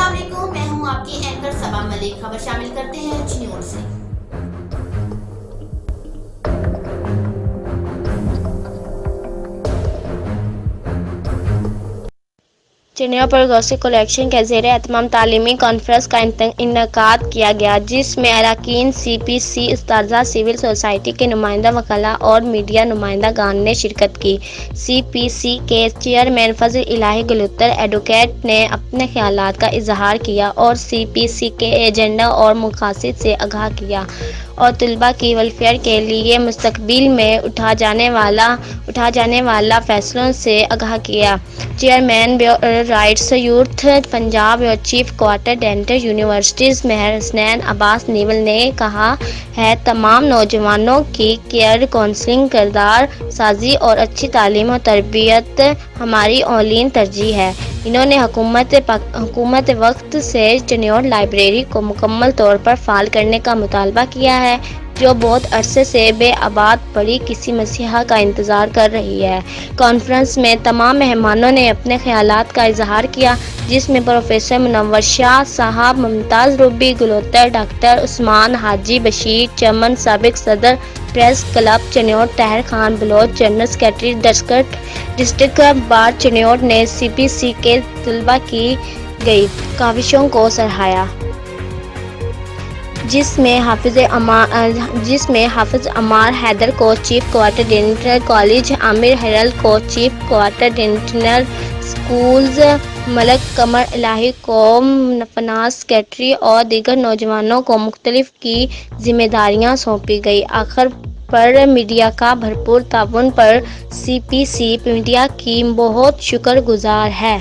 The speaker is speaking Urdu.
السلام علیکم، میں ہوں آپ کی اینکر صبا ملک۔ خبر شامل کرتے ہیں ایچ نیوز سے۔ چنیور پروگریسو کولیکشن کے زیر اہتمام تعلیمی کانفرنس کا انعقاد کیا گیا، جس میں اراکین سی پی سی، اساتذہ، سول سوسائٹی کے نمائندہ، وکلاء اور میڈیا نمائندگان نے شرکت کی۔ سی پی سی کے چیئرمین فضل الہی گلوتر ایڈوکیٹ نے اپنے خیالات کا اظہار کیا اور سی پی سی کے ایجنڈا اور مقاصد سے آگاہ کیا اور طلباء کی ویلفیئر کے لیے مستقبل میں اٹھائے جانے والا فیصلوں سے آگاہ کیا۔ چیئرمین رائٹس یوتھ پنجاب اور چیف کوآرڈینیٹر یونیورسٹیز مہر حسنین عباس نیول نے کہا ہے، تمام نوجوانوں کی کیریئر کونسلنگ، کردار سازی اور اچھی تعلیم و تربیت ہماری اولین ترجیح ہے۔ انہوں نے حکومت وقت سے چنیور لائبریری کو مکمل طور پر فعال کرنے کا مطالبہ کیا ہے، جو بہت عرصے سے بے آباد پڑی کسی مسیحا کا انتظار کر رہی ہے۔ کانفرنس میں تمام مہمانوں نے اپنے خیالات کا اظہار کیا، جس میں پروفیسر منور شاہ صاحب، ممتاز روبی گلوتر، ڈاکٹر عثمان حاجی بشیر چمن، سابق صدر پریس کلب چنیور Tahir Khan Baloch, general secretary district bar چنیور نے سی پی سی کے طلباء کی گئی کاوشوں کو سراہا، جس میں حافظ عمار حیدر کو چیف کوآرڈینیٹر کالج، عامر ہلال کو چیف کوآرڈینیٹر اسکولز، ملک قمر الہی کو فنانس سیکرٹری اور دیگر نوجوانوں کو مختلف کی ذمہ داریاں سونپی گئیں۔ آخر پر میڈیا کا بھرپور تعاون پر سی پی سی میڈیا کی بہت شکر گزار ہے۔